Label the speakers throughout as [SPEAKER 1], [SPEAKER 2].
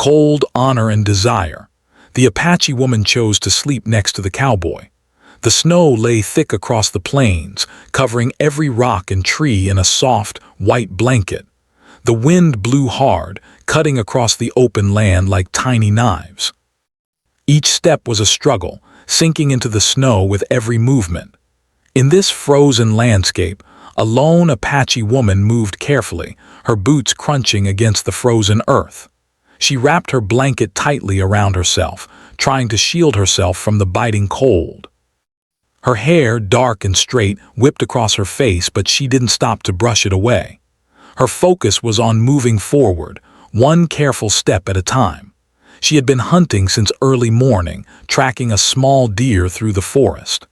[SPEAKER 1] Cold, honor, and desire. The Apache woman chose to sleep next to the cowboy. The snow lay thick across the plains, covering every rock and tree in a soft, white blanket. The wind blew hard, cutting across the open land like tiny knives. Each step was a struggle, sinking into the snow with every movement. In this frozen landscape, a lone Apache woman moved carefully, her boots crunching against the frozen earth. She wrapped her blanket tightly around herself, trying to shield herself from the biting cold. Her hair, dark and straight, whipped across her face, but she didn't stop to brush it away. Her focus was on moving forward, one careful step at a time. She had been hunting since early morning, tracking a small deer through the forest.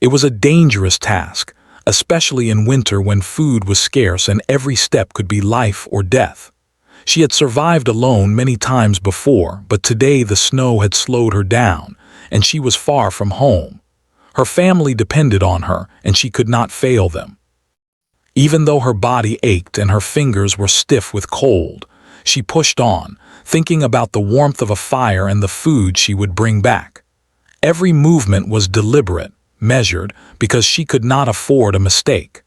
[SPEAKER 1] It was a dangerous task, especially in winter when food was scarce and every step could be life or death. She had survived alone many times before, but today the snow had slowed her down, and she was far from home. Her family depended on her, and she could not fail them. Even though her body ached and her fingers were stiff with cold, she pushed on, thinking about the warmth of a fire and the food she would bring back. Every movement was deliberate, measured, because she could not afford a mistake.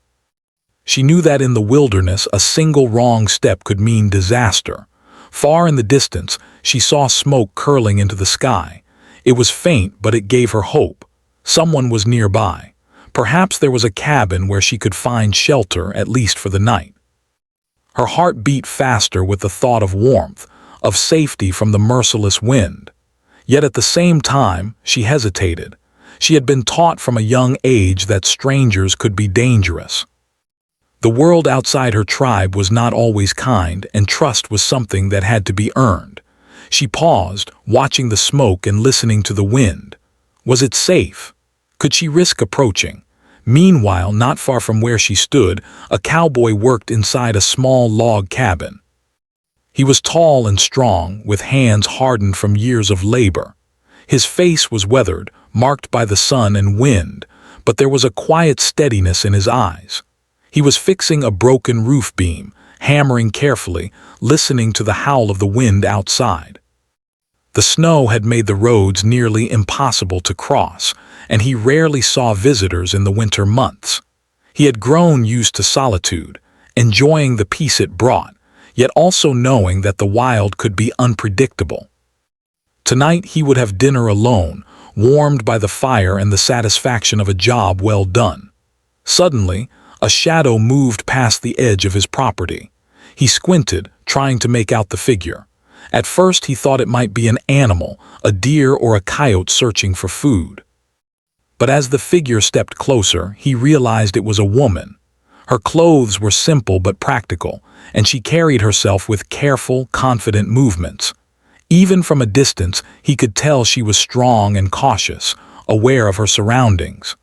[SPEAKER 1] She knew that in the wilderness a single wrong step could mean disaster. Far in the distance, she saw smoke curling into the sky. It was faint, but it gave her hope. Someone was nearby. Perhaps there was a cabin where she could find shelter, at least for the night. Her heart beat faster with the thought of warmth, of safety from the merciless wind. Yet at the same time, she hesitated. She had been taught from a young age that strangers could be dangerous. The world outside her tribe was not always kind, and trust was something that had to be earned. She paused, watching the smoke and listening to the wind. Was it safe? Could she risk approaching? Meanwhile, not far from where she stood, a cowboy worked inside a small log cabin. He was tall and strong, with hands hardened from years of labor. His face was weathered, marked by the sun and wind, but there was a quiet steadiness in his eyes. He was fixing a broken roof beam, hammering carefully, listening to the howl of the wind outside. The snow had made the roads nearly impossible to cross, and he rarely saw visitors in the winter months. He had grown used to solitude, enjoying the peace it brought, yet also knowing that the wild could be unpredictable. Tonight he would have dinner alone, warmed by the fire and the satisfaction of a job well done. Suddenly, a shadow moved past the edge of his property. He squinted, trying to make out the figure. At first he thought it might be an animal, a deer or a coyote searching for food. But as the figure stepped closer, he realized it was a woman. Her clothes were simple but practical, and she carried herself with careful, confident movements. Even from a distance, he could tell she was strong and cautious, aware of her surroundings.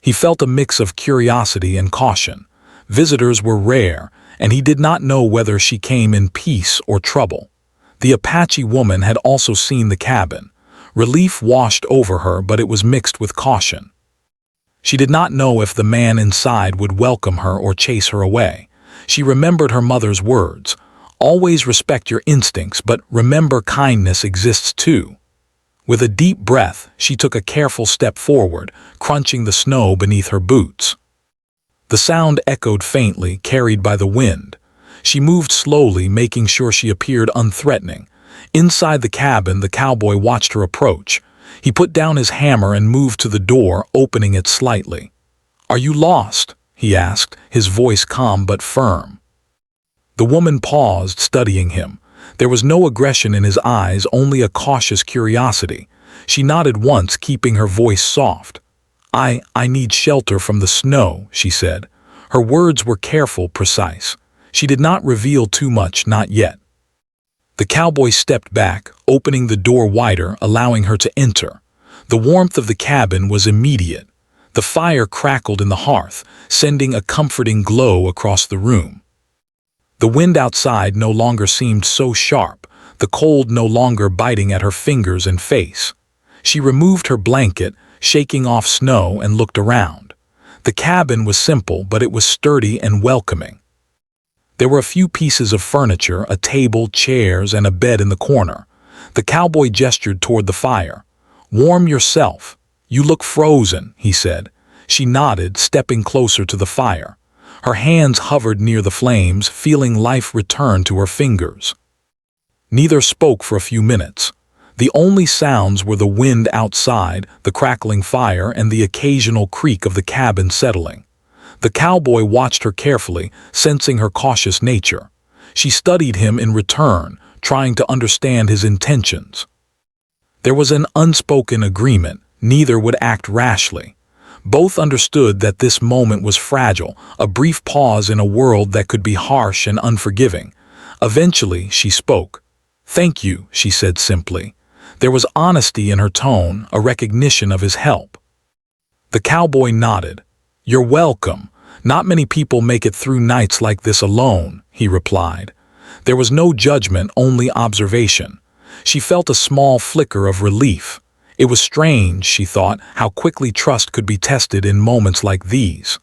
[SPEAKER 1] He felt a mix of curiosity and caution. Visitors were rare, and he did not know whether she came in peace or trouble. The Apache woman had also seen the cabin. Relief washed over her, but it was mixed with caution. She did not know if the man inside would welcome her or chase her away. She remembered her mother's words, "Always respect your instincts, but remember kindness exists too." With a deep breath, she took a careful step forward, crunching the snow beneath her boots. The sound echoed faintly, carried by the wind. She moved slowly, making sure she appeared unthreatening. Inside the cabin, the cowboy watched her approach. He put down his hammer and moved to the door, opening it slightly. "Are you lost?" he asked, his voice calm but firm. The woman paused, studying him. There was no aggression in his eyes, only a cautious curiosity. She nodded once, keeping her voice soft. I need shelter from the snow," she said. Her words were careful, precise. She did not reveal too much, not yet. The cowboy stepped back, opening the door wider, allowing her to enter. The warmth of the cabin was immediate. The fire crackled in the hearth, sending a comforting glow across the room. The wind outside no longer seemed so sharp, the cold no longer biting at her fingers and face. She removed her blanket, shaking off snow, and looked around. The cabin was simple, but it was sturdy and welcoming. There were a few pieces of furniture, a table, chairs, and a bed in the corner. The cowboy gestured toward the fire. "Warm yourself. You look frozen," he said. She nodded, stepping closer to the fire. Her hands hovered near the flames, feeling life return to her fingers. Neither spoke for a few minutes. The only sounds were the wind outside, the crackling fire, and the occasional creak of the cabin settling. The cowboy watched her carefully, sensing her cautious nature. She studied him in return, trying to understand his intentions. There was an unspoken agreement. Neither would act rashly. Both understood that this moment was fragile, a brief pause in a world that could be harsh and unforgiving. Eventually, she spoke. "Thank you," she said simply. There was honesty in her tone, a recognition of his help. The cowboy nodded. "You're welcome. Not many people make it through nights like this alone," he replied. There was no judgment, only observation. She felt a small flicker of relief. It was strange, she thought, how quickly trust could be tested in moments like these.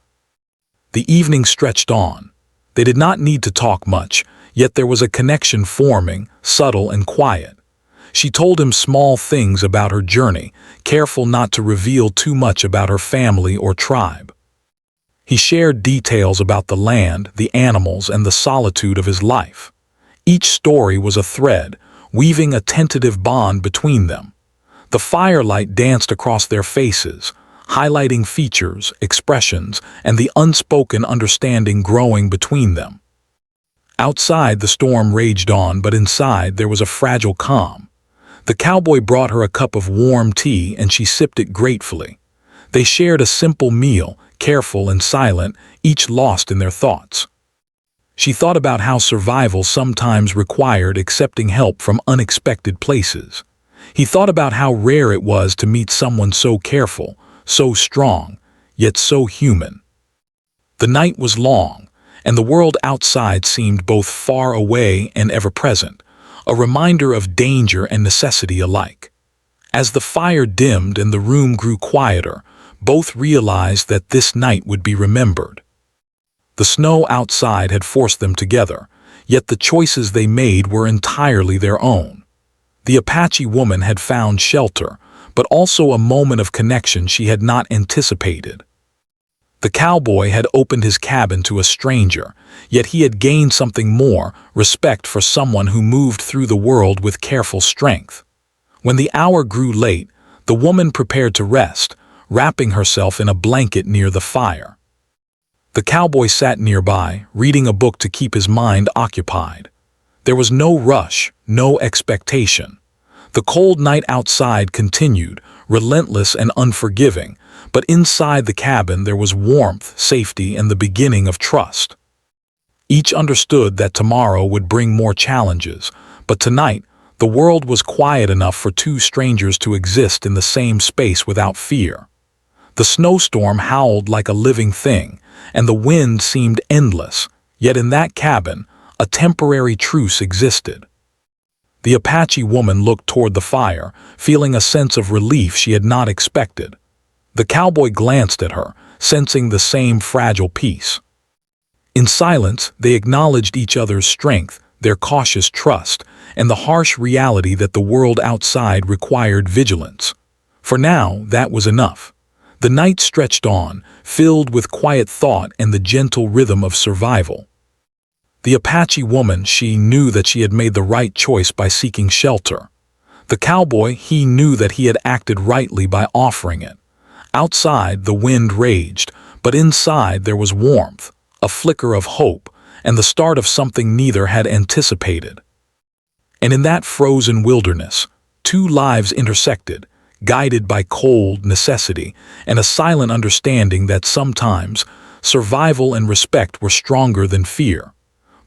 [SPEAKER 1] The evening stretched on. They did not need to talk much, yet there was a connection forming, subtle and quiet. She told him small things about her journey, careful not to reveal too much about her family or tribe. He shared details about the land, the animals, and the solitude of his life. Each story was a thread, weaving a tentative bond between them. The firelight danced across their faces, highlighting features, expressions, and the unspoken understanding growing between them. Outside, the storm raged on, but inside there was a fragile calm. The cowboy brought her a cup of warm tea, and she sipped it gratefully. They shared a simple meal, careful and silent, each lost in their thoughts. She thought about how survival sometimes required accepting help from unexpected places. He thought about how rare it was to meet someone so careful, so strong, yet so human. The night was long, and the world outside seemed both far away and ever-present, a reminder of danger and necessity alike. As the fire dimmed and the room grew quieter, both realized that this night would be remembered. The snow outside had forced them together, yet the choices they made were entirely their own. The Apache woman had found shelter, but also a moment of connection she had not anticipated. The cowboy had opened his cabin to a stranger, yet he had gained something more, respect for someone who moved through the world with careful strength. When the hour grew late, the woman prepared to rest, wrapping herself in a blanket near the fire. The cowboy sat nearby, reading a book to keep his mind occupied. There was no rush, no expectation. The cold night outside continued, relentless and unforgiving, but inside the cabin there was warmth, safety, and the beginning of trust. Each understood that tomorrow would bring more challenges, but tonight, the world was quiet enough for two strangers to exist in the same space without fear. The snowstorm howled like a living thing, and the wind seemed endless, yet in that cabin, a temporary truce existed. The Apache woman looked toward the fire, feeling a sense of relief she had not expected. The cowboy glanced at her, sensing the same fragile peace. In silence, they acknowledged each other's strength, their cautious trust, and the harsh reality that the world outside required vigilance. For now, that was enough. The night stretched on, filled with quiet thought and the gentle rhythm of survival. The Apache woman, she knew that she had made the right choice by seeking shelter. The cowboy, he knew that he had acted rightly by offering it. Outside, the wind raged, but inside there was warmth, a flicker of hope, and the start of something neither had anticipated. And in that frozen wilderness, two lives intersected, guided by cold necessity and a silent understanding that sometimes survival and respect were stronger than fear.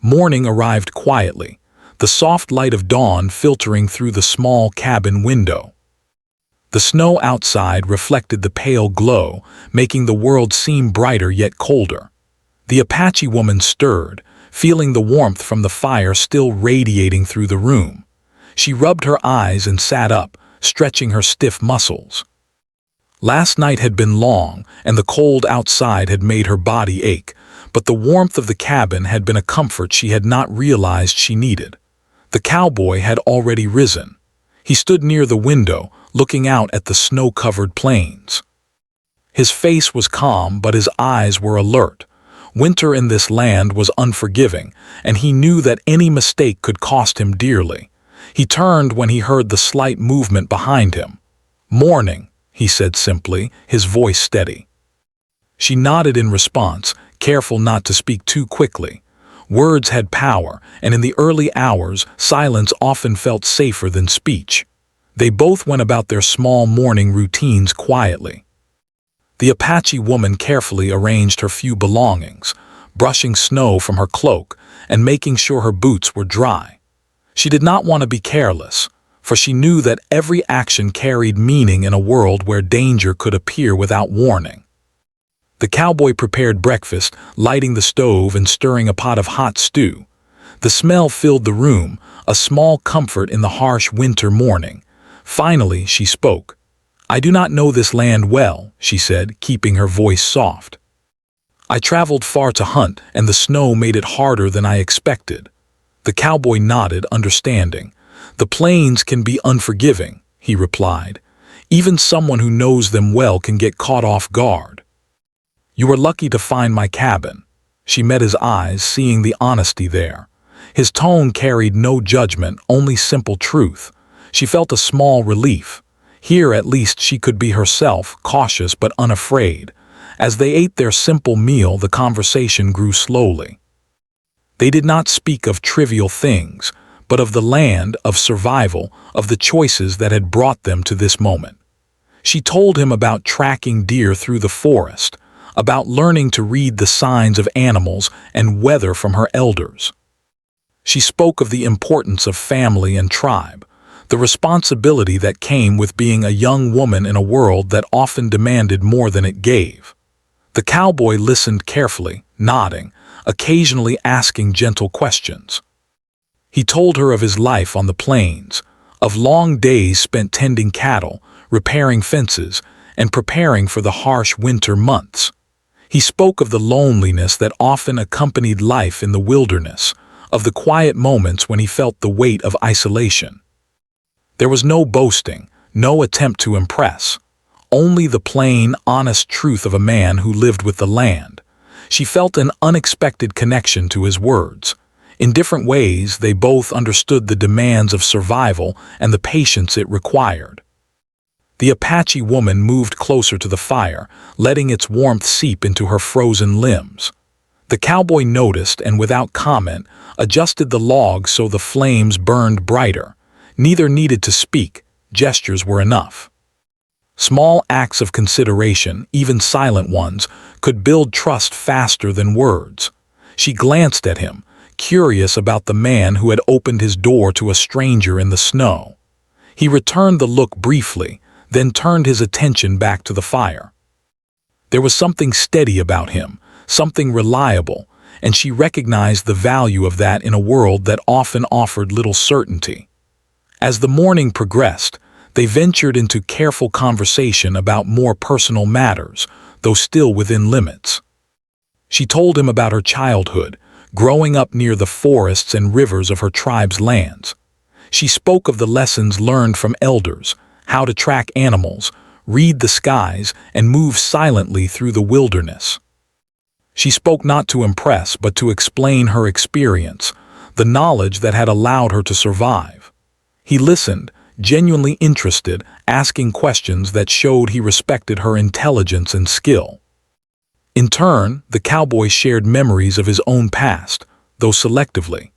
[SPEAKER 1] Morning arrived quietly, the soft light of dawn filtering through the small cabin window. The snow outside reflected the pale glow, making the world seem brighter yet colder. The Apache woman stirred, feeling the warmth from the fire still radiating through the room. She rubbed her eyes and sat up, stretching her stiff muscles. Last night had been long, and the cold outside had made her body ache, but the warmth of the cabin had been a comfort she had not realized she needed. The cowboy had already risen. He stood near the window, looking out at the snow-covered plains. His face was calm, but his eyes were alert. Winter in this land was unforgiving, and he knew that any mistake could cost him dearly. He turned when he heard the slight movement behind him. "Morning," he said simply, his voice steady. She nodded in response, careful not to speak too quickly. Words had power, and in the early hours, silence often felt safer than speech. They both went about their small morning routines quietly. The Apache woman carefully arranged her few belongings, brushing snow from her cloak and making sure her boots were dry. She did not want to be careless, for she knew that every action carried meaning in a world where danger could appear without warning. The cowboy prepared breakfast, lighting the stove and stirring a pot of hot stew. The smell filled the room, a small comfort in the harsh winter morning. Finally, she spoke. "I do not know this land well," she said, keeping her voice soft. "I traveled far to hunt, and the snow made it harder than I expected." The cowboy nodded, understanding. "The plains can be unforgiving," he replied. "Even someone who knows them well can get caught off guard." "You were lucky to find my cabin." She met his eyes, seeing the honesty there. His tone carried no judgment, only simple truth. She felt a small relief. Here at least she could be herself, cautious but unafraid. As they ate their simple meal, the conversation grew slowly. They did not speak of trivial things, but of the land, of survival, of the choices that had brought them to this moment. She told him about tracking deer through the forest, about learning to read the signs of animals and weather from her elders. She spoke of the importance of family and tribe, the responsibility that came with being a young woman in a world that often demanded more than it gave. The cowboy listened carefully, nodding, occasionally asking gentle questions. He told her of his life on the plains, of long days spent tending cattle, repairing fences, and preparing for the harsh winter months. He spoke of the loneliness that often accompanied life in the wilderness, of the quiet moments when he felt the weight of isolation. There was no boasting, no attempt to impress, only the plain, honest truth of a man who lived with the land. She felt an unexpected connection to his words. In different ways, they both understood the demands of survival and the patience it required. The Apache woman moved closer to the fire, letting its warmth seep into her frozen limbs. The cowboy noticed and, without comment, adjusted the log so the flames burned brighter. Neither needed to speak, gestures were enough. Small acts of consideration, even silent ones, could build trust faster than words. She glanced at him, curious about the man who had opened his door to a stranger in the snow. He returned the look briefly, then turned his attention back to the fire. There was something steady about him, something reliable, and she recognized the value of that in a world that often offered little certainty. As the morning progressed, they ventured into careful conversation about more personal matters, though still within limits. She told him about her childhood, growing up near the forests and rivers of her tribe's lands. She spoke of the lessons learned from elders, how to track animals, read the skies, and move silently through the wilderness. She spoke not to impress, but to explain her experience, the knowledge that had allowed her to survive. He listened, genuinely interested, asking questions that showed he respected her intelligence and skill. In turn, the cowboy shared memories of his own past, though selectively.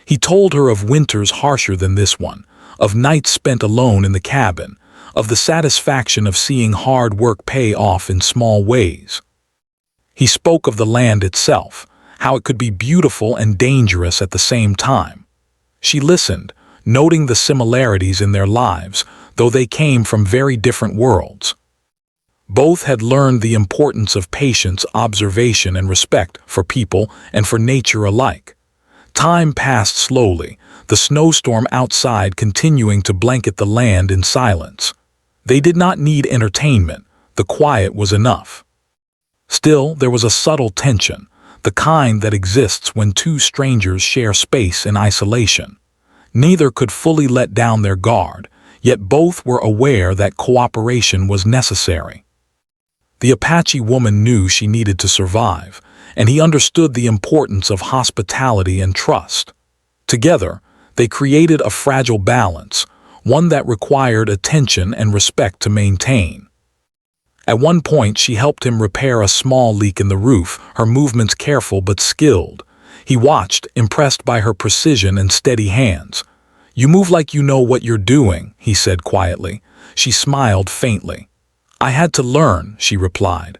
[SPEAKER 1] He told her of winters harsher than this one, of nights spent alone in the cabin, of the satisfaction of seeing hard work pay off in small ways. He spoke of the land itself, how it could be beautiful and dangerous at the same time. She listened, noting the similarities in their lives, though they came from very different worlds. Both had learned the importance of patience, observation, and respect for people and for nature alike. Time passed slowly, the snowstorm outside continuing to blanket the land in silence. They did not need entertainment, the quiet was enough. Still, there was a subtle tension. the kind that exists when two strangers share space in isolation. Neither could fully let down their guard, yet both were aware that cooperation was necessary. The Apache woman knew she needed to survive, and he understood the importance of hospitality and trust. Together, they created a fragile balance, one that required attention and respect to maintain. At one point, she helped him repair a small leak in the roof, her movements careful but skilled. He watched, impressed by her precision and steady hands. "You move like you know what you're doing," he said quietly. She smiled faintly. "I had to learn," she replied.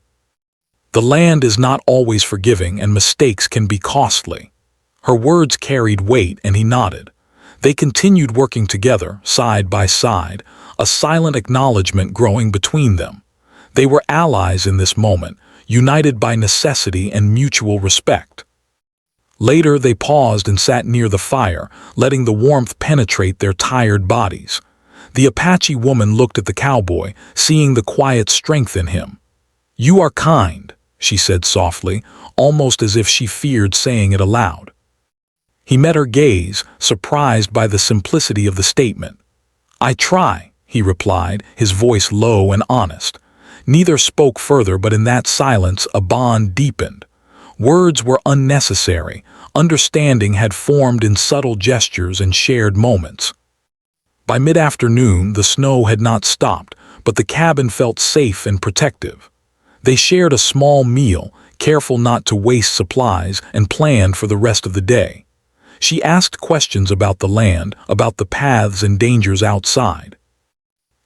[SPEAKER 1] "The land is not always forgiving and mistakes can be costly." Her words carried weight and he nodded. They continued working together, side by side, a silent acknowledgement growing between them. They were allies in this moment, united by necessity and mutual respect. Later they paused and sat near the fire, letting the warmth penetrate their tired bodies. The Apache woman looked at the cowboy, seeing the quiet strength in him. "You are kind," she said softly, almost as if she feared saying it aloud. He met her gaze, surprised by the simplicity of the statement. "I try," he replied, his voice low and honest. Neither spoke further, but in that silence a bond deepened. Words were unnecessary. Understanding had formed in subtle gestures and shared moments. By mid-afternoon, the snow had not stopped, but the cabin felt safe and protective. They shared a small meal, careful not to waste supplies, and planned for the rest of the day. She asked questions about the land, about the paths and dangers outside.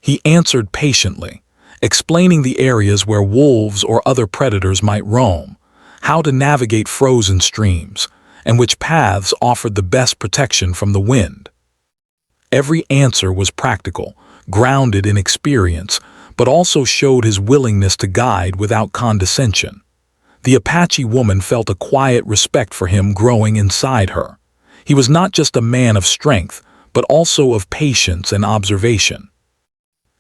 [SPEAKER 1] He answered patiently, explaining the areas where wolves or other predators might roam, how to navigate frozen streams, and which paths offered the best protection from the wind. Every answer was practical, grounded in experience, but also showed his willingness to guide without condescension. The Apache woman felt a quiet respect for him growing inside her. He was not just a man of strength, but also of patience and observation.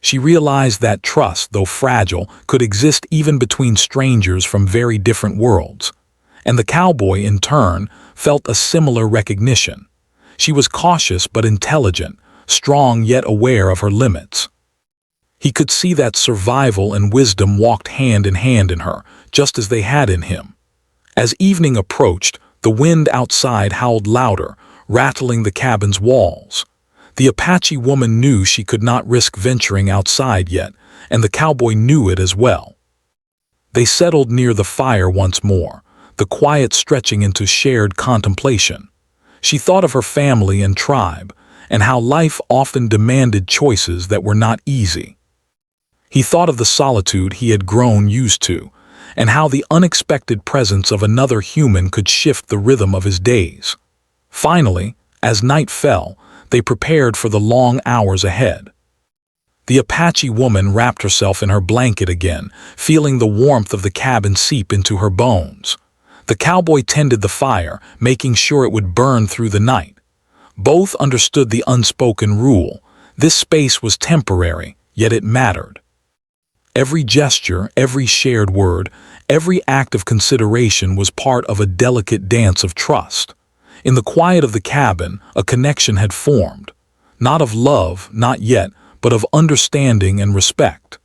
[SPEAKER 1] She realized that trust, though fragile, could exist even between strangers from very different worlds. And the cowboy, in turn, felt a similar recognition. She was cautious but intelligent, strong yet aware of her limits. He could see that survival and wisdom walked hand in her, just as they had in him. As evening approached, the wind outside howled louder, rattling the cabin's walls. The Apache woman knew she could not risk venturing outside yet, and the cowboy knew it as well. They settled near the fire once more, the quiet stretching into shared contemplation. She thought of her family and tribe, and how life often demanded choices that were not easy. He thought of the solitude he had grown used to, and how the unexpected presence of another human could shift the rhythm of his days. Finally, as night fell, they prepared for the long hours ahead. The Apache woman wrapped herself in her blanket again, feeling the warmth of the cabin seep into her bones. The cowboy tended the fire, making sure it would burn through the night. Both understood the unspoken rule. This space was temporary, yet it mattered. Every gesture, every shared word, every act of consideration was part of a delicate dance of trust. In the quiet of the cabin, a connection had formed. Not of love, not yet, but of understanding and respect.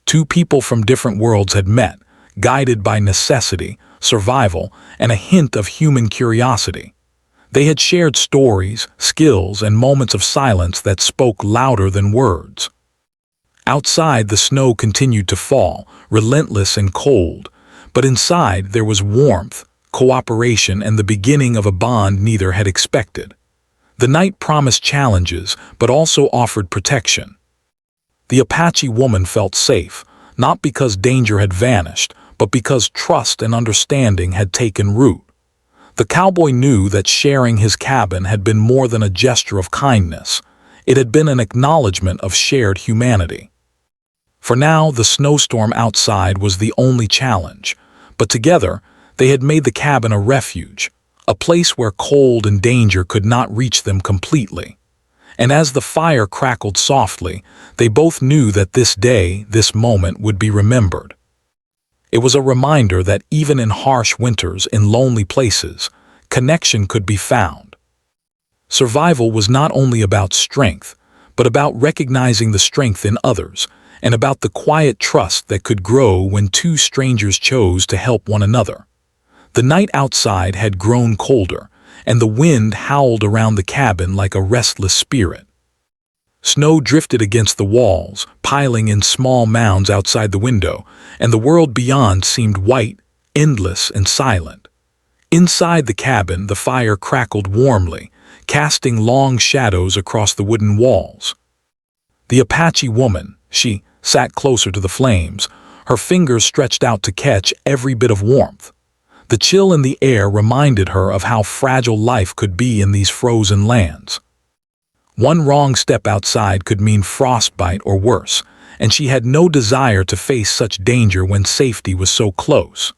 [SPEAKER 1] Two people from different worlds had met, guided by necessity, survival, and a hint of human curiosity. They had shared stories, skills, and moments of silence that spoke louder than words. Outside, the snow continued to fall, relentless and cold, but inside there was warmth, cooperation, and the beginning of a bond neither had expected. The night promised challenges, but also offered protection. The Apache woman felt safe, not because danger had vanished, but because trust and understanding had taken root. The cowboy knew that sharing his cabin had been more than a gesture of kindness. It had been an acknowledgement of shared humanity. For now, the snowstorm outside was the only challenge, but together, they had made the cabin a refuge, a place where cold and danger could not reach them completely. And as the fire crackled softly, they both knew that this day, this moment, would be remembered. It was a reminder that even in harsh winters in lonely places, connection could be found. Survival was not only about strength, but about recognizing the strength in others, and about the quiet trust that could grow when two strangers chose to help one another. The night outside had grown colder, and the wind howled around the cabin like a restless spirit. Snow drifted against the walls, piling in small mounds outside the window, and the world beyond seemed white, endless, and silent. Inside the cabin, the fire crackled warmly, casting long shadows across the wooden walls. The Apache woman, she sat closer to the flames, her fingers stretched out to catch every bit of warmth. The chill in the air reminded her of how fragile life could be in these frozen lands. One wrong step outside could mean frostbite or worse, and she had no desire to face such danger when safety was so close.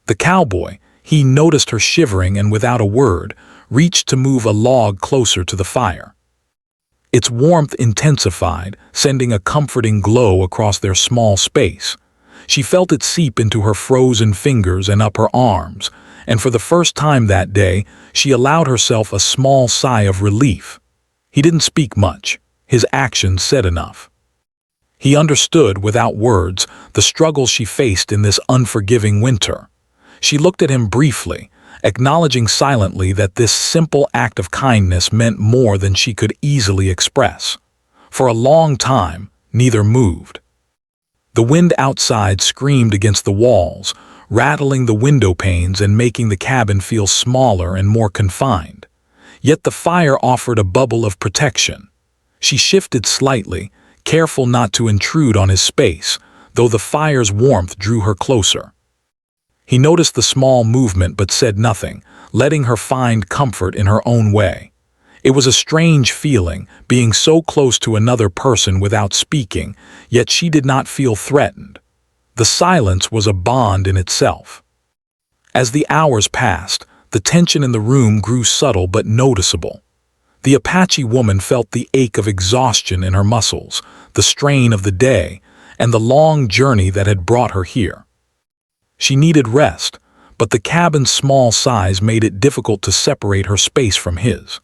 [SPEAKER 1] The cowboy, he noticed her shivering and without a word, reached to move a log closer to the fire. Its warmth intensified, sending a comforting glow across their small space. She felt it seep into her frozen fingers and up her arms, and for the first time that day, she allowed herself a small sigh of relief. He didn't speak much. His actions said enough. He understood, without words, the struggle she faced in this unforgiving winter. She looked at him briefly, acknowledging silently that this simple act of kindness meant more than she could easily express. For a long time, neither moved. The wind outside screamed against the walls, rattling the window panes and making the cabin feel smaller and more confined. Yet the fire offered a bubble of protection. She shifted slightly, careful not to intrude on his space, though the fire's warmth drew her closer. He noticed the small movement but said nothing, letting her find comfort in her own way. It was a strange feeling, being so close to another person without speaking, yet she did not feel threatened. The silence was a bond in itself. As the hours passed, the tension in the room grew subtle but noticeable. The Apache woman felt the ache of exhaustion in her muscles, the strain of the day, and the long journey that had brought her here. She needed rest, but the cabin's small size made it difficult to separate her space from his.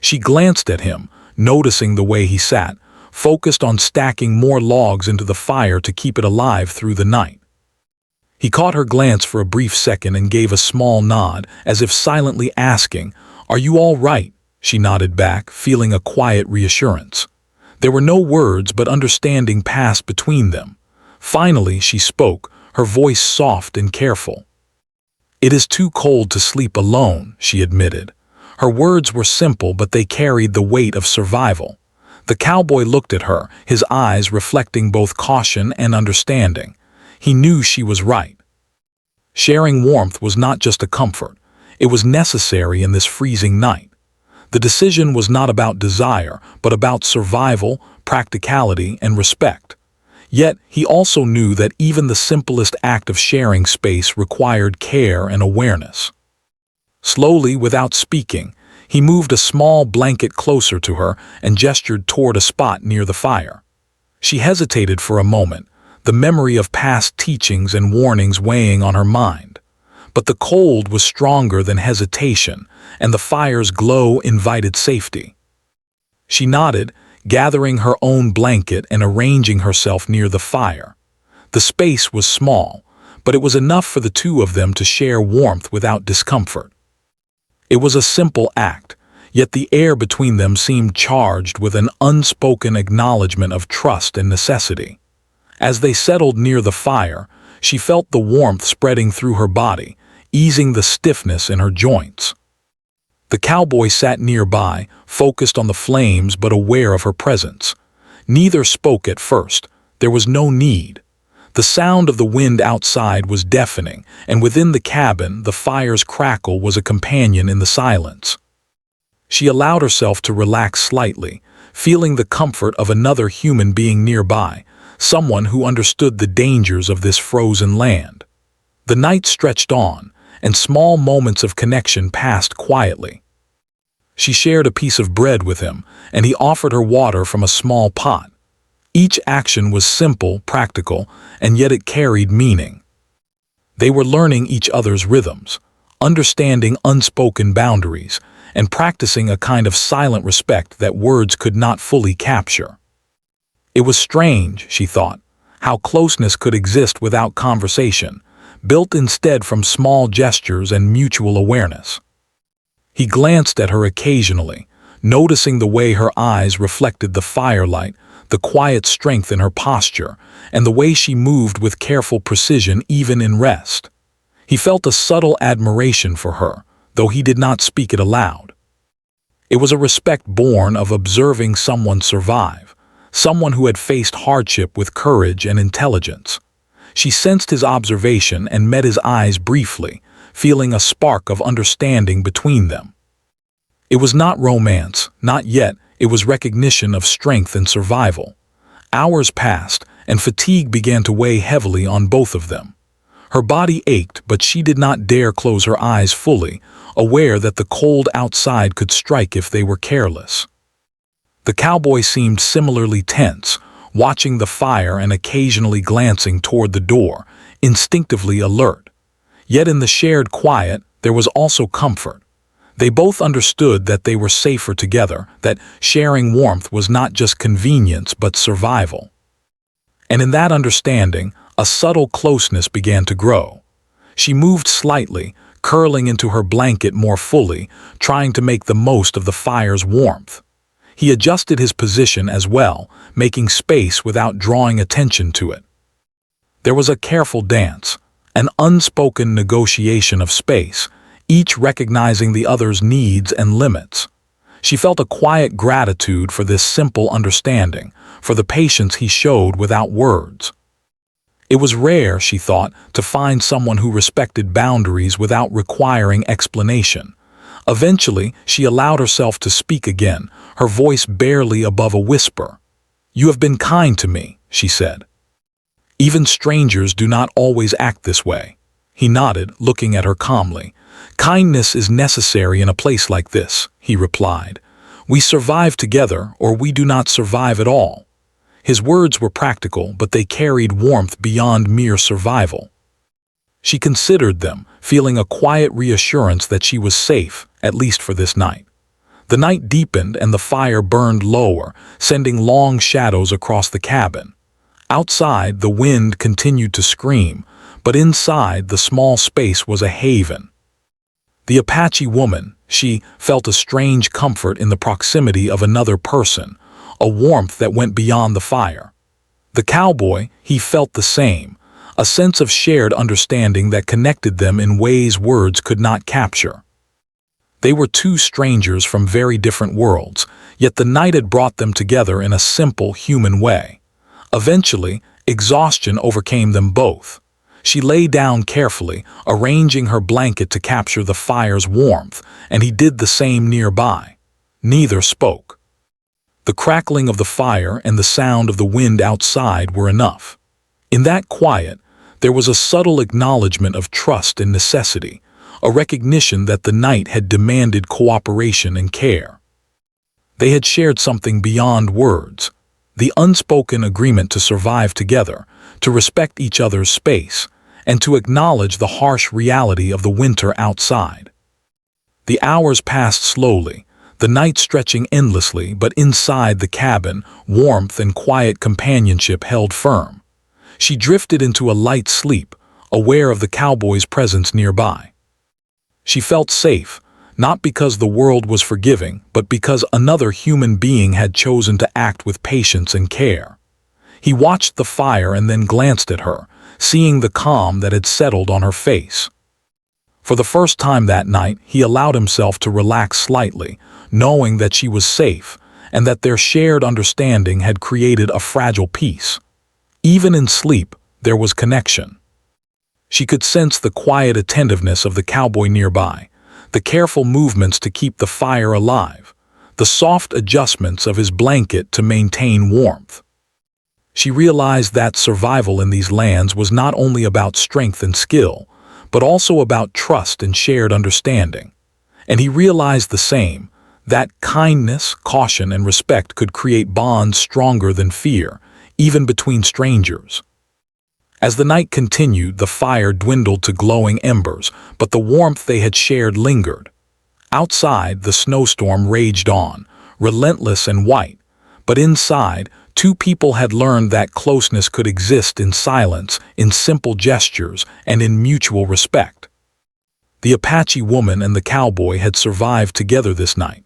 [SPEAKER 1] She glanced at him, noticing the way he sat, focused on stacking more logs into the fire to keep it alive through the night. He caught her glance for a brief second and gave a small nod, as if silently asking, "Are you all right?" She nodded back, feeling a quiet reassurance. There were no words, but understanding passed between them. Finally, she spoke, her voice soft and careful. "It is too cold to sleep alone," she admitted. Her words were simple, but they carried the weight of survival. The cowboy looked at her, his eyes reflecting both caution and understanding. He knew she was right. Sharing warmth was not just a comfort. It was necessary in this freezing night. The decision was not about desire, but about survival, practicality, and respect. Yet, he also knew that even the simplest act of sharing space required care and awareness. Slowly, without speaking, he moved a small blanket closer to her and gestured toward a spot near the fire. She hesitated for a moment, the memory of past teachings and warnings weighing on her mind. But the cold was stronger than hesitation, and the fire's glow invited safety. She nodded, gathering her own blanket and arranging herself near the fire. The space was small, but it was enough for the two of them to share warmth without discomfort. It was a simple act, yet the air between them seemed charged with an unspoken acknowledgement of trust and necessity. As they settled near the fire, she felt the warmth spreading through her body, easing the stiffness in her joints. The cowboy sat nearby, focused on the flames but aware of her presence. Neither spoke at first. There was no need. The sound of the wind outside was deafening, and within the cabin, the fire's crackle was a companion in the silence. She allowed herself to relax slightly, feeling the comfort of another human being nearby, someone who understood the dangers of this frozen land. The night stretched on, and small moments of connection passed quietly. She shared a piece of bread with him, and he offered her water from a small pot. Each action was simple, practical, and yet it carried meaning. They were learning each other's rhythms, understanding unspoken boundaries, and practicing a kind of silent respect that words could not fully capture. It was strange, she thought, how closeness could exist without conversation, built instead from small gestures and mutual awareness. He glanced at her occasionally, noticing the way her eyes reflected the firelight, the quiet strength in her posture, and the way she moved with careful precision even in rest. He felt a subtle admiration for her, though he did not speak it aloud. It was a respect born of observing someone survive, someone who had faced hardship with courage and intelligence. She sensed his observation and met his eyes briefly, feeling a spark of understanding between them. It was not romance, not yet. It was recognition of strength and survival. Hours passed, and fatigue began to weigh heavily on both of them. Her body ached, but she did not dare close her eyes fully, aware that the cold outside could strike if they were careless. The cowboy seemed similarly tense, watching the fire and occasionally glancing toward the door, instinctively alert. Yet in the shared quiet, there was also comfort. They both understood that they were safer together, that sharing warmth was not just convenience but survival. And in that understanding, a subtle closeness began to grow. She moved slightly, curling into her blanket more fully, trying to make the most of the fire's warmth. He adjusted his position as well, making space without drawing attention to it. There was a careful dance, an unspoken negotiation of space, each recognizing the other's needs and limits. She felt a quiet gratitude for this simple understanding, for the patience he showed without words. It was rare, she thought, to find someone who respected boundaries without requiring explanation. Eventually, she allowed herself to speak again, her voice barely above a whisper. "You have been kind to me," she said. "Even strangers do not always act this way." He nodded, looking at her calmly. "Kindness is necessary in a place like this," he replied. "We survive together, or we do not survive at all." His words were practical, but they carried warmth beyond mere survival. She considered them, feeling a quiet reassurance that she was safe, at least for this night. The night deepened and the fire burned lower, sending long shadows across the cabin. Outside, the wind continued to scream, but inside, the small space was a haven. The Apache woman, she felt a strange comfort in the proximity of another person, a warmth that went beyond the fire. The cowboy, he felt the same, a sense of shared understanding that connected them in ways words could not capture. They were two strangers from very different worlds, yet the night had brought them together in a simple human way. Eventually, exhaustion overcame them both. She lay down carefully, arranging her blanket to capture the fire's warmth, and he did the same nearby. Neither spoke. The crackling of the fire and the sound of the wind outside were enough. In that quiet, there was a subtle acknowledgement of trust and necessity, a recognition that the night had demanded cooperation and care. They had shared something beyond words, the unspoken agreement to survive together, to respect each other's space, and to acknowledge the harsh reality of the winter outside. The hours passed slowly, the night stretching endlessly, but inside the cabin, warmth and quiet companionship held firm. She drifted into a light sleep, aware of the cowboy's presence nearby. She felt safe, not because the world was forgiving, but because another human being had chosen to act with patience and care. He watched the fire and then glanced at her, seeing the calm that had settled on her face. For the first time that night, he allowed himself to relax slightly, knowing that she was safe and that their shared understanding had created a fragile peace. Even in sleep, there was connection. She could sense the quiet attentiveness of the cowboy nearby, the careful movements to keep the fire alive, the soft adjustments of his blanket to maintain warmth. She realized that survival in these lands was not only about strength and skill, but also about trust and shared understanding. And he realized the same, that kindness, caution, and respect could create bonds stronger than fear, even between strangers. As the night continued, the fire dwindled to glowing embers, but the warmth they had shared lingered. Outside, the snowstorm raged on, relentless and white, but inside, two people had learned that closeness could exist in silence, in simple gestures, and in mutual respect. The Apache woman and the cowboy had survived together this night,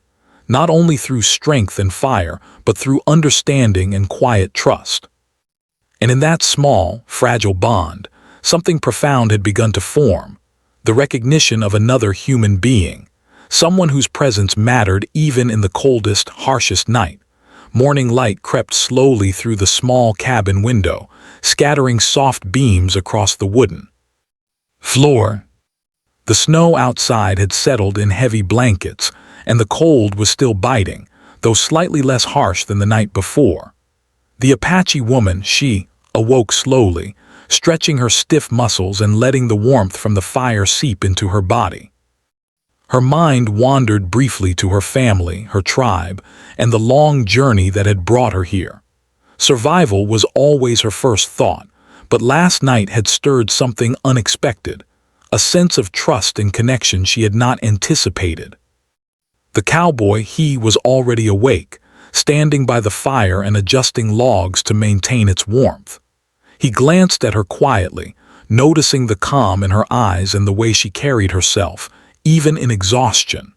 [SPEAKER 1] not only through strength and fire, but through understanding and quiet trust. And in that small, fragile bond, something profound had begun to form, the recognition of another human being, someone whose presence mattered even in the coldest, harshest night. Morning light crept slowly through the small cabin window, scattering soft beams across the wooden floor. The snow outside had settled in heavy blankets, and the cold was still biting, though slightly less harsh than the night before. The Apache woman, she, awoke slowly, stretching her stiff muscles and letting the warmth from the fire seep into her body. Her mind wandered briefly to her family, her tribe, and the long journey that had brought her here. Survival was always her first thought, but last night had stirred something unexpected, a sense of trust and connection she had not anticipated. The cowboy, he was already awake, standing by the fire and adjusting logs to maintain its warmth. He glanced at her quietly, noticing the calm in her eyes and the way she carried herself, even in exhaustion.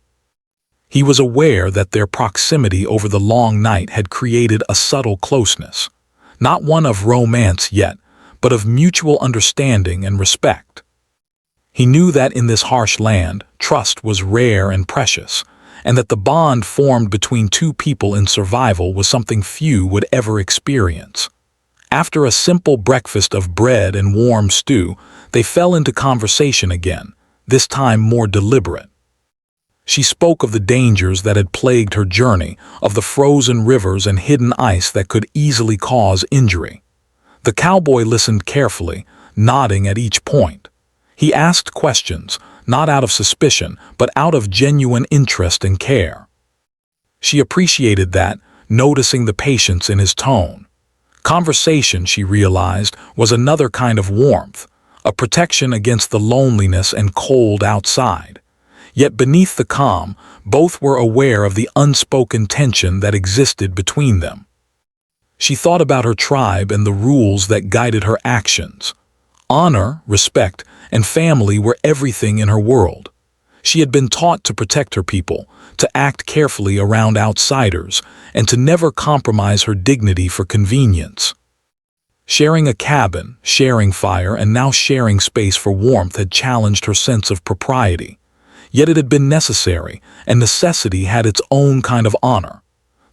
[SPEAKER 1] He was aware that their proximity over the long night had created a subtle closeness, not one of romance yet, but of mutual understanding and respect. He knew that in this harsh land, trust was rare and precious, and that the bond formed between two people in survival was something few would ever experience. After a simple breakfast of bread and warm stew, they fell into conversation again, this time more deliberate. She spoke of the dangers that had plagued her journey, of the frozen rivers and hidden ice that could easily cause injury. The cowboy listened carefully, nodding at each point. He asked questions, not out of suspicion, but out of genuine interest and care. She appreciated that, noticing the patience in his tone. Conversation, she realized, was another kind of warmth, a protection against the loneliness and cold outside. Yet beneath the calm, both were aware of the unspoken tension that existed between them. She thought about her tribe and the rules that guided her actions. Honor, respect, and family were everything in her world. She had been taught to protect her people, to act carefully around outsiders, and to never compromise her dignity for convenience. Sharing a cabin, sharing fire, and now sharing space for warmth had challenged her sense of propriety. Yet it had been necessary, and necessity had its own kind of honor.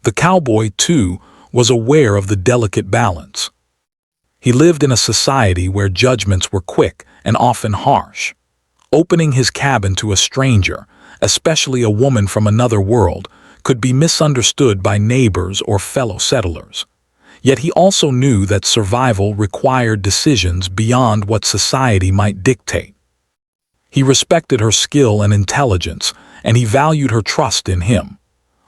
[SPEAKER 1] The cowboy, too, was aware of the delicate balance. He lived in a society where judgments were quick and often harsh. Opening his cabin to a stranger, especially a woman from another world, could be misunderstood by neighbors or fellow settlers. Yet he also knew that survival required decisions beyond what society might dictate. He respected her skill and intelligence, and he valued her trust in him.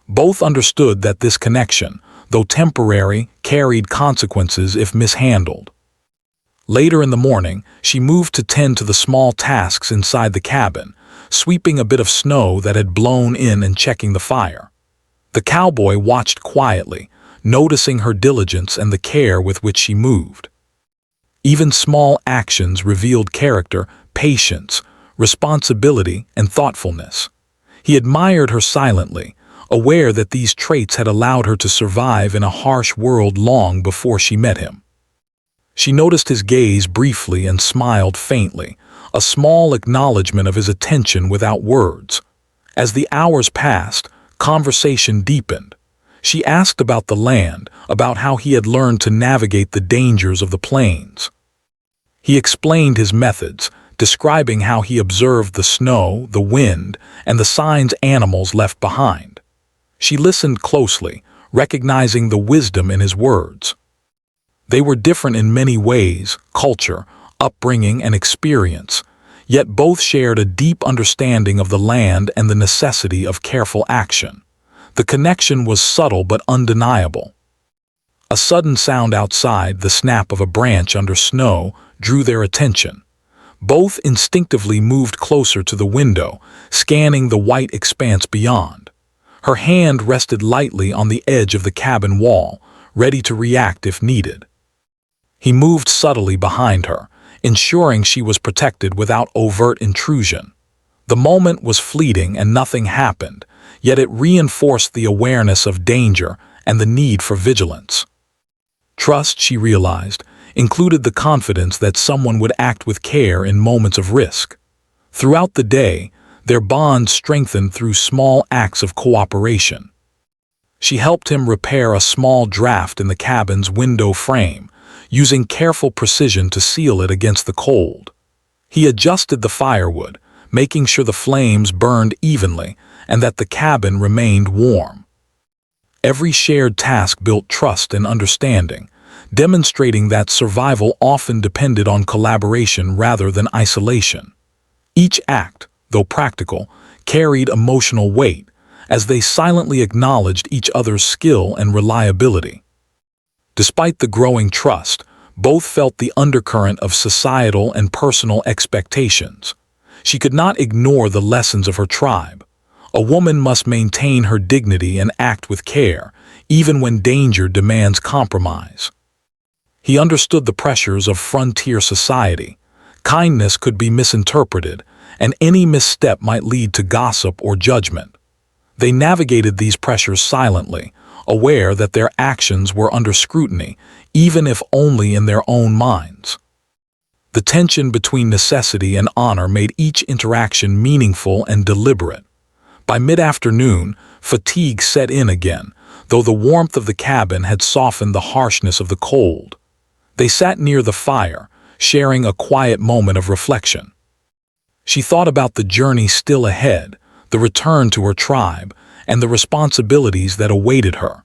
[SPEAKER 1] Both understood that this connection, though temporary, carried consequences if mishandled. Later in the morning, she moved to tend to the small tasks inside the cabin, sweeping a bit of snow that had blown in and checking the fire. The cowboy watched quietly, noticing her diligence and the care with which she moved. Even small actions revealed character, patience, responsibility, and thoughtfulness. He admired her silently, aware that these traits had allowed her to survive in a harsh world long before she met him. She noticed his gaze briefly and smiled faintly, a small acknowledgement of his attention without words. As the hours passed, conversation deepened. She asked about the land, about how he had learned to navigate the dangers of the plains. He explained his methods, describing how he observed the snow, the wind, and the signs animals left behind. She listened closely, recognizing the wisdom in his words. They were different in many ways, culture, upbringing, and experience, yet both shared a deep understanding of the land and the necessity of careful action. The connection was subtle but undeniable. A sudden sound outside, the snap of a branch under snow, drew their attention. Both instinctively moved closer to the window, scanning the white expanse beyond. Her hand rested lightly on the edge of the cabin wall, ready to react if needed. He moved subtly behind her, ensuring she was protected without overt intrusion. The moment was fleeting and nothing happened, yet it reinforced the awareness of danger and the need for vigilance. Trust, she realized, included the confidence that someone would act with care in moments of risk. Throughout the day, their bond strengthened through small acts of cooperation. She helped him repair a small draft in the cabin's window frame, using careful precision to seal it against the cold. He adjusted the firewood, making sure the flames burned evenly and that the cabin remained warm. Every shared task built trust and understanding, demonstrating that survival often depended on collaboration rather than isolation. Each act, though practical, carried emotional weight, as they silently acknowledged each other's skill and reliability. Despite the growing trust, both felt the undercurrent of societal and personal expectations. She could not ignore the lessons of her tribe. A woman must maintain her dignity and act with care, even when danger demands compromise. He understood the pressures of frontier society. Kindness could be misinterpreted, and any misstep might lead to gossip or judgment. They navigated these pressures silently, aware that their actions were under scrutiny, even if only in their own minds. The tension between necessity and honor made each interaction meaningful and deliberate. By mid-afternoon, fatigue set in again, though the warmth of the cabin had softened the harshness of the cold. They sat near the fire, sharing a quiet moment of reflection. She thought about the journey still ahead, the return to her tribe, and the responsibilities that awaited her.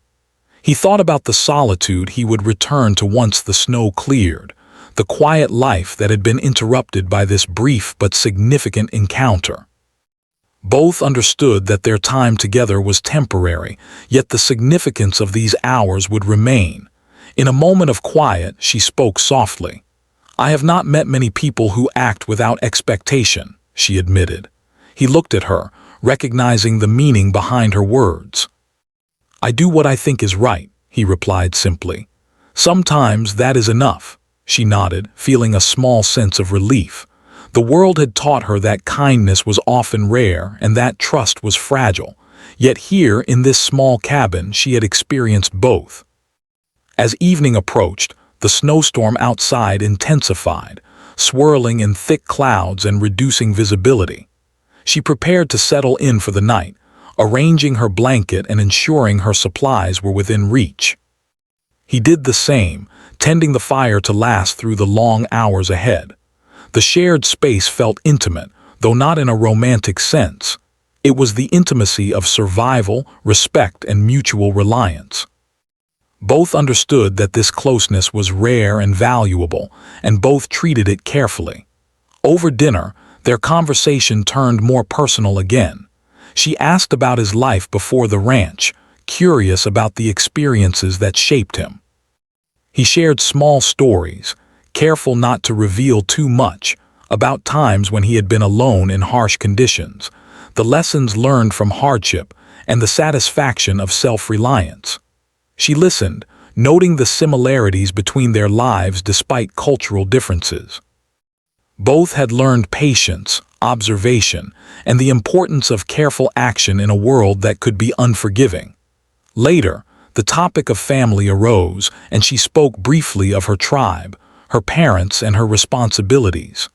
[SPEAKER 1] He thought about the solitude he would return to once the snow cleared, the quiet life that had been interrupted by this brief but significant encounter. Both understood that their time together was temporary, yet the significance of these hours would remain. In a moment of quiet, she spoke softly. "I have not met many people who act without expectation," she admitted. He looked at her, recognizing the meaning behind her words. "I do what I think is right," he replied simply. "Sometimes that is enough," she nodded, feeling a small sense of relief. The world had taught her that kindness was often rare and that trust was fragile, yet here in this small cabin she had experienced both. As evening approached, the snowstorm outside intensified, swirling in thick clouds and reducing visibility. She prepared to settle in for the night, arranging her blanket and ensuring her supplies were within reach. He did the same, tending the fire to last through the long hours ahead. The shared space felt intimate, though not in a romantic sense. It was the intimacy of survival, respect, and mutual reliance. Both understood that this closeness was rare and valuable, and both treated it carefully. Over dinner, their conversation turned more personal again. She asked about his life before the ranch, curious about the experiences that shaped him. He shared small stories, careful not to reveal too much, about times when he had been alone in harsh conditions, the lessons learned from hardship, and the satisfaction of self-reliance. She listened, noting the similarities between their lives despite cultural differences. Both had learned patience, observation, and the importance of careful action in a world that could be unforgiving. Later, the topic of family arose, and she spoke briefly of her tribe, her parents, and her responsibilities.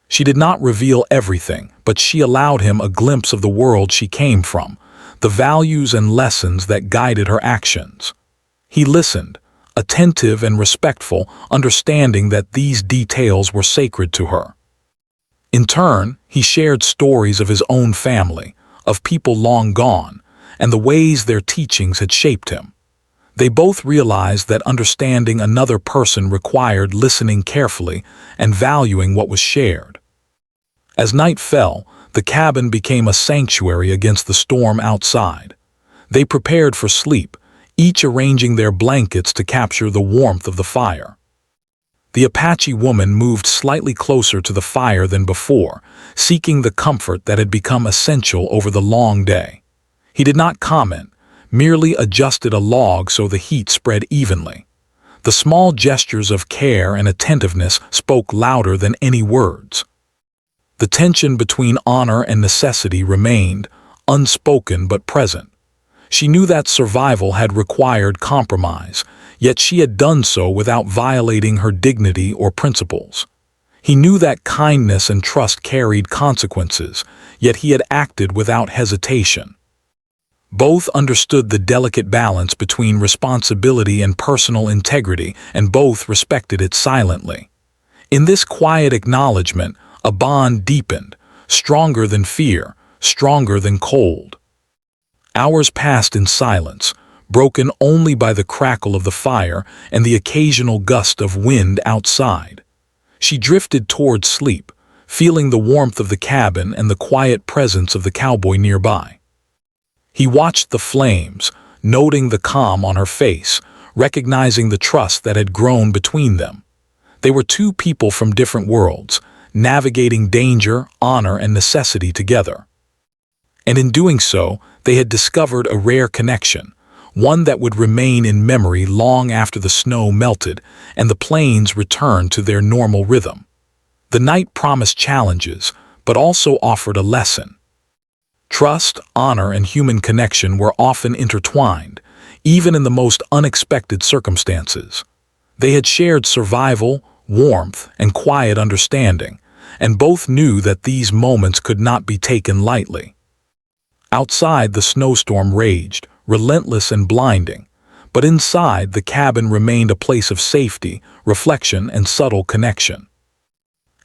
[SPEAKER 1] She did not reveal everything, but she allowed him a glimpse of the world she came from, the values and lessons that guided her actions. He listened, attentive and respectful, understanding that these details were sacred to her. In turn, he shared stories of his own family, of people long gone, and the ways their teachings had shaped him. They both realized that understanding another person required listening carefully and valuing what was shared. As night fell, the cabin became a sanctuary against the storm outside. They prepared for sleep, each arranging their blankets to capture the warmth of the fire. The Apache woman moved slightly closer to the fire than before, seeking the comfort that had become essential over the long day. He did not comment, merely adjusted a log so the heat spread evenly. The small gestures of care and attentiveness spoke louder than any words. The tension between honor and necessity remained, unspoken but present. She knew that survival had required compromise, yet she had done so without violating her dignity or principles. He knew that kindness and trust carried consequences, yet he had acted without hesitation. Both understood the delicate balance between responsibility and personal integrity, and both respected it silently. In this quiet acknowledgement, a bond deepened, stronger than fear, stronger than cold. Hours passed in silence, broken only by the crackle of the fire and the occasional gust of wind outside. She drifted toward sleep, feeling the warmth of the cabin and the quiet presence of the cowboy nearby. He watched the flames, noting the calm on her face, recognizing the trust that had grown between them. They were two people from different worlds, navigating danger, honor, and necessity together. And in doing so, they had discovered a rare connection, one that would remain in memory long after the snow melted and the plains returned to their normal rhythm. The night promised challenges, but also offered a lesson. Trust, honor, and human connection were often intertwined, even in the most unexpected circumstances. They had shared survival, warmth, and quiet understanding, and both knew that these moments could not be taken lightly. Outside, the snowstorm raged, relentless and blinding, but inside, the cabin remained a place of safety, reflection, and subtle connection.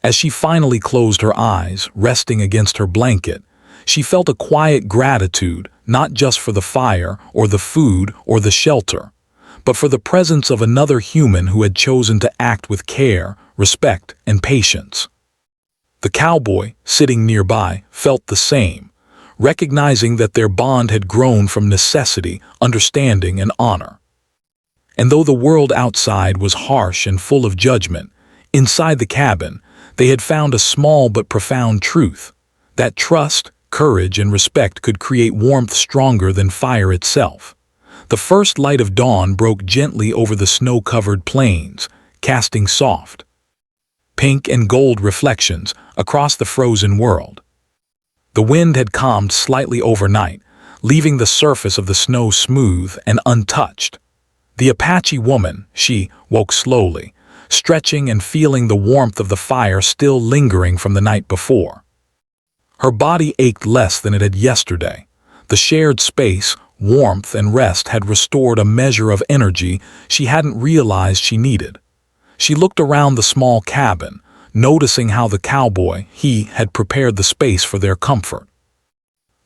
[SPEAKER 1] As she finally closed her eyes, resting against her blanket, she felt a quiet gratitude, not just for the fire, or the food, or the shelter, but for the presence of another human who had chosen to act with care, respect, and patience. The cowboy, sitting nearby, felt the same, recognizing that their bond had grown from necessity, understanding, and honor. And though the world outside was harsh and full of judgment, inside the cabin, they had found a small but profound truth, that trust, courage, and respect could create warmth stronger than fire itself. The first light of dawn broke gently over the snow-covered plains, casting soft, pink and gold reflections across the frozen world. The wind had calmed slightly overnight, leaving the surface of the snow smooth and untouched. The Apache woman, she, woke slowly, stretching and feeling the warmth of the fire still lingering from the night before. Her body ached less than it had yesterday. The shared space, warmth, and rest had restored a measure of energy she hadn't realized she needed. She looked around the small cabin, noticing how the cowboy, he, had prepared the space for their comfort.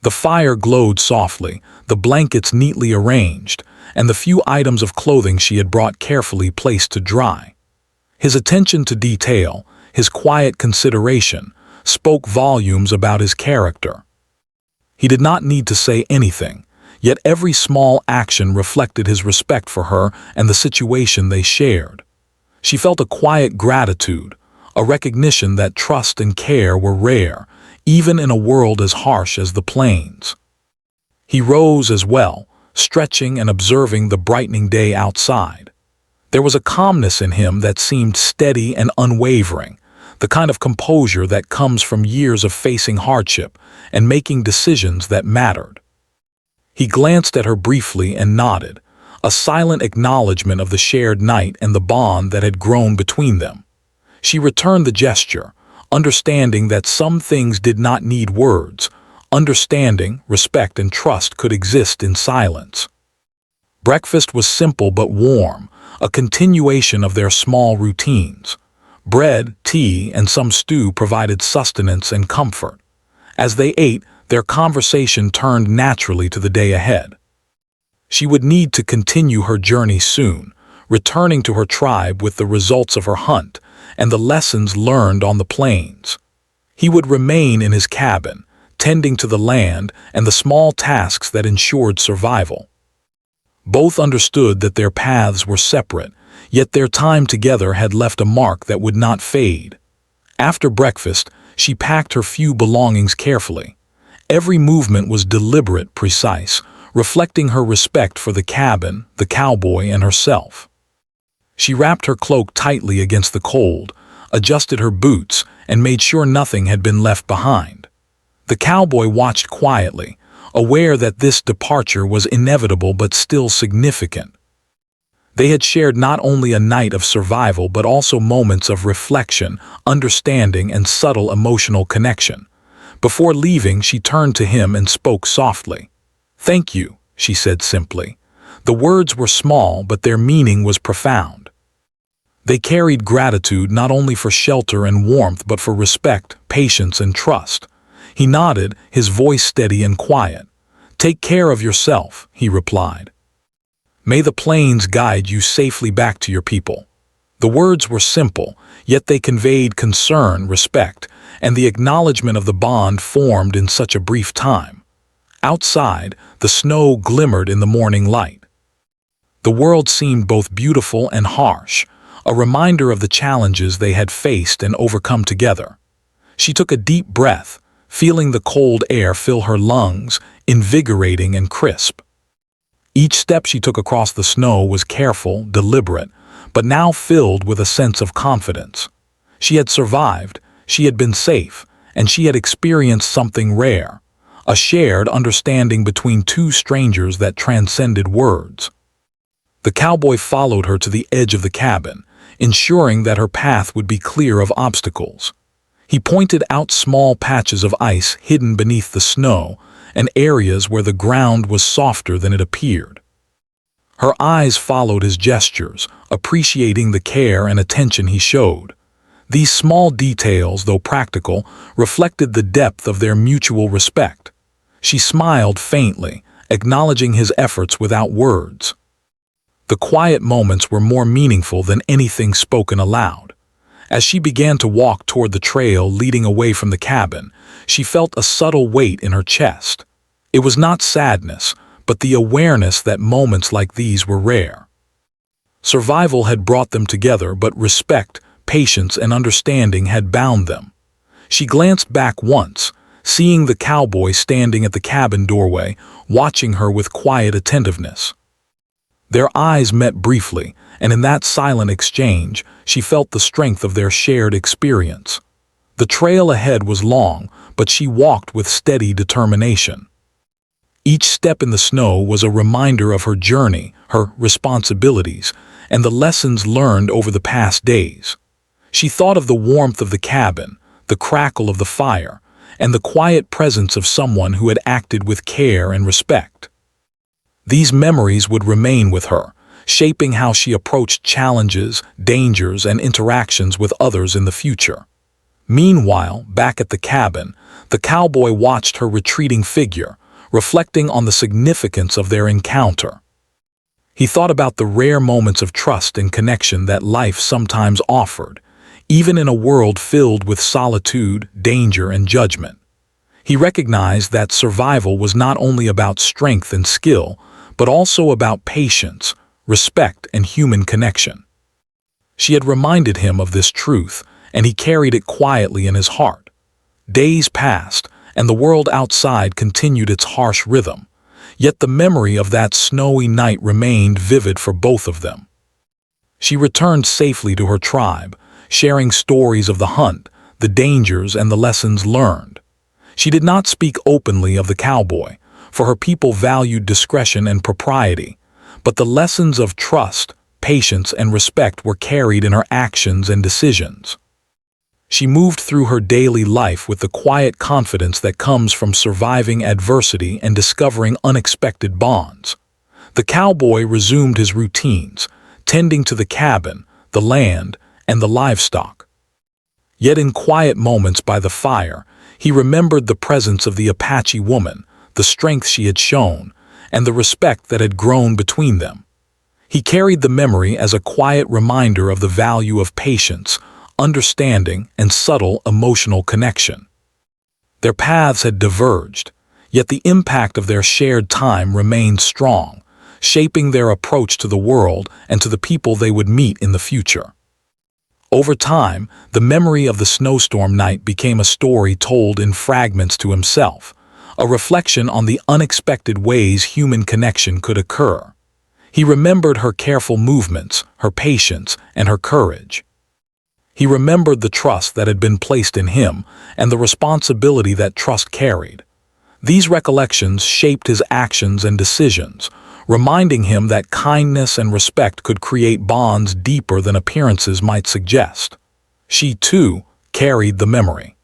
[SPEAKER 1] The fire glowed softly, the blankets neatly arranged, and the few items of clothing she had brought carefully placed to dry. His attention to detail, his quiet consideration, spoke volumes about his character. He did not need to say anything, yet every small action reflected his respect for her and the situation they shared. She felt a quiet gratitude, a recognition that trust and care were rare, even in a world as harsh as the plains. He rose as well, stretching and observing the brightening day outside. There was a calmness in him that seemed steady and unwavering, the kind of composure that comes from years of facing hardship and making decisions that mattered. He glanced at her briefly and nodded, a silent acknowledgement of the shared night and the bond that had grown between them. She returned the gesture, understanding that some things did not need words. Understanding, respect, and trust could exist in silence. Breakfast was simple but warm, a continuation of their small routines. Bread, tea, and some stew provided sustenance and comfort. As they ate, their conversation turned naturally to the day ahead. She would need to continue her journey soon, returning to her tribe with the results of her hunt and the lessons learned on the plains. He would remain in his cabin, tending to the land and the small tasks that ensured survival. Both understood that their paths were separate, yet their time together had left a mark that would not fade. After breakfast, she packed her few belongings carefully. Every movement was deliberate, precise, reflecting her respect for the cabin, the cowboy, and herself. She wrapped her cloak tightly against the cold, adjusted her boots, and made sure nothing had been left behind. The cowboy watched quietly, aware that this departure was inevitable but still significant. They had shared not only a night of survival but also moments of reflection, understanding, and subtle emotional connection. Before leaving, she turned to him and spoke softly. "Thank you," she said simply. The words were small, but their meaning was profound. They carried gratitude not only for shelter and warmth but for respect, patience, and trust. He nodded, his voice steady and quiet. "Take care of yourself," he replied. "May the plains guide you safely back to your people." The words were simple, yet they conveyed concern, respect, and the acknowledgement of the bond formed in such a brief time. Outside, the snow glimmered in the morning light. The world seemed both beautiful and harsh, a reminder of the challenges they had faced and overcome together. She took a deep breath, feeling the cold air fill her lungs, invigorating and crisp. Each step she took across the snow was careful, deliberate, but now filled with a sense of confidence. She had survived, she had been safe, and she had experienced something rare, a shared understanding between two strangers that transcended words. The cowboy followed her to the edge of the cabin, ensuring that her path would be clear of obstacles. He pointed out small patches of ice hidden beneath the snow and areas where the ground was softer than it appeared. Her eyes followed his gestures, appreciating the care and attention he showed. These small details, though practical, reflected the depth of their mutual respect. She smiled faintly, acknowledging his efforts without words. The quiet moments were more meaningful than anything spoken aloud. As she began to walk toward the trail leading away from the cabin, she felt a subtle weight in her chest. It was not sadness, but the awareness that moments like these were rare. Survival had brought them together, but respect, patience, and understanding had bound them. She glanced back once, seeing the cowboy standing at the cabin doorway, watching her with quiet attentiveness. Their eyes met briefly, and in that silent exchange, she felt the strength of their shared experience. The trail ahead was long, but she walked with steady determination. Each step in the snow was a reminder of her journey, her responsibilities, and the lessons learned over the past days. She thought of the warmth of the cabin, the crackle of the fire, and the quiet presence of someone who had acted with care and respect. These memories would remain with her, shaping how she approached challenges, dangers, and interactions with others in the future. Meanwhile, back at the cabin, the cowboy watched her retreating figure, reflecting on the significance of their encounter. He thought about the rare moments of trust and connection that life sometimes offered, even in a world filled with solitude, danger, and judgment. He recognized that survival was not only about strength and skill, but also about patience, respect, and human connection. She had reminded him of this truth, and he carried it quietly in his heart. Days passed, and the world outside continued its harsh rhythm, yet the memory of that snowy night remained vivid for both of them. She returned safely to her tribe, sharing stories of the hunt, the dangers, and the lessons learned. She did not speak openly of the cowboy, for her people valued discretion and propriety, but the lessons of trust, patience, and respect were carried in her actions and decisions. She moved through her daily life with the quiet confidence that comes from surviving adversity and discovering unexpected bonds. The cowboy resumed his routines, tending to the cabin, the land, and the livestock. Yet in quiet moments by the fire, he remembered the presence of the Apache woman, the strength she had shown, and the respect that had grown between them. He carried the memory as a quiet reminder of the value of patience, understanding, and subtle emotional connection. Their paths had diverged, yet the impact of their shared time remained strong, shaping their approach to the world and to the people they would meet in the future. Over time, the memory of the snowstorm night became a story told in fragments to himself, a reflection on the unexpected ways human connection could occur. He remembered her careful movements, her patience, and her courage. He remembered the trust that had been placed in him and the responsibility that trust carried. These recollections shaped his actions and decisions, reminding him that kindness and respect could create bonds deeper than appearances might suggest. She, too, carried the memory.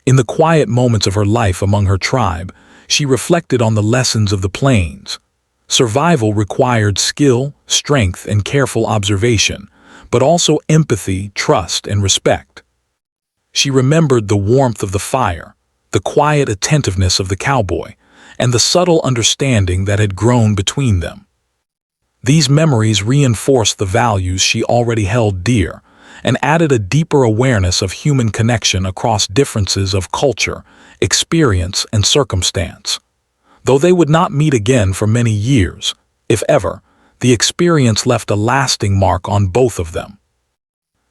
[SPEAKER 1] In the quiet moments of her life among her tribe, she reflected on the lessons of the plains. Survival required skill, strength, and careful observation, but also empathy, trust, and respect. She remembered the warmth of the fire, the quiet attentiveness of the cowboy, and the subtle understanding that had grown between them. These memories reinforced the values she already held dear and added a deeper awareness of human connection across differences of culture, experience, and circumstance. Though they would not meet again for many years, if ever, the experience left a lasting mark on both of them.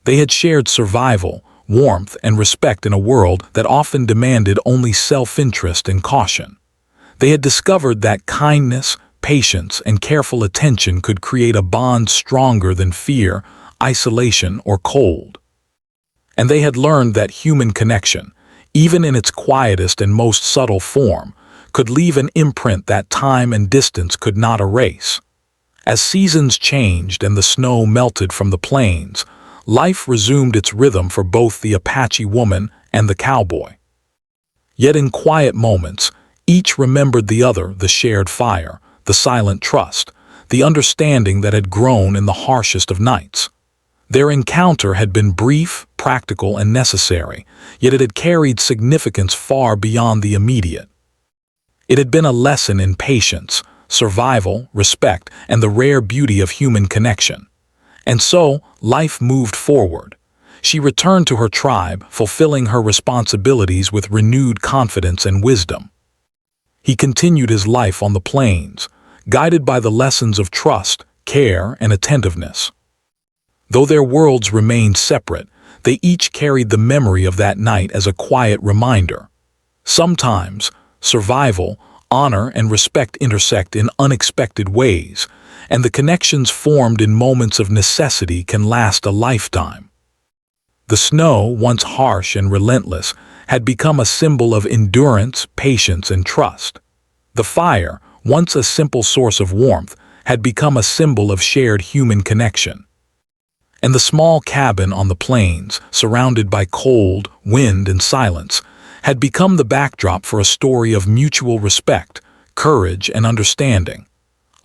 [SPEAKER 1] They had shared survival, warmth, and respect in a world that often demanded only self-interest and caution. They had discovered that kindness, patience, and careful attention could create a bond stronger than fear, isolation, or cold. And they had learned that human connection, even in its quietest and most subtle form, could leave an imprint that time and distance could not erase. As seasons changed and the snow melted from the plains, life resumed its rhythm for both the Apache woman and the cowboy. Yet in quiet moments, each remembered the other, the shared fire, the silent trust, the understanding that had grown in the harshest of nights. Their encounter had been brief, practical, and necessary, yet it had carried significance far beyond the immediate. It had been a lesson in patience, survival, respect, and the rare beauty of human connection. And so, life moved forward. She returned to her tribe, fulfilling her responsibilities with renewed confidence and wisdom. He continued his life on the plains, guided by the lessons of trust, care, and attentiveness. Though their worlds remained separate, they each carried the memory of that night as a quiet reminder. Sometimes, survival, honor, and respect intersect in unexpected ways, and the connections formed in moments of necessity can last a lifetime. The snow, once harsh and relentless, had become a symbol of endurance, patience, and trust. The fire, once a simple source of warmth, had become a symbol of shared human connection. And the small cabin on the plains, surrounded by cold, wind, and silence, had become the backdrop for a story of mutual respect, courage, and understanding.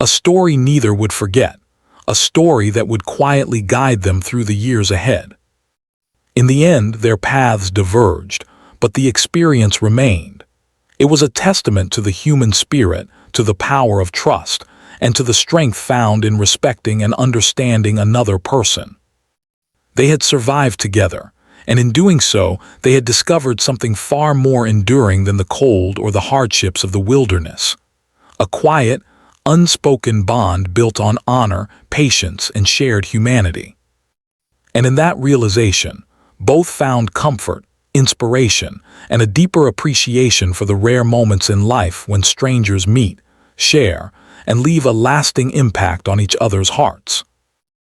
[SPEAKER 1] A story neither would forget, a story that would quietly guide them through the years ahead. In the end, their paths diverged, but the experience remained. It was a testament to the human spirit, to the power of trust, and to the strength found in respecting and understanding another person. They had survived together, and in doing so, they had discovered something far more enduring than the cold or the hardships of the wilderness. A quiet, unspoken bond built on honor, patience, and shared humanity. And in that realization, both found comfort, inspiration, and a deeper appreciation for the rare moments in life when strangers meet, share, and leave a lasting impact on each other's hearts.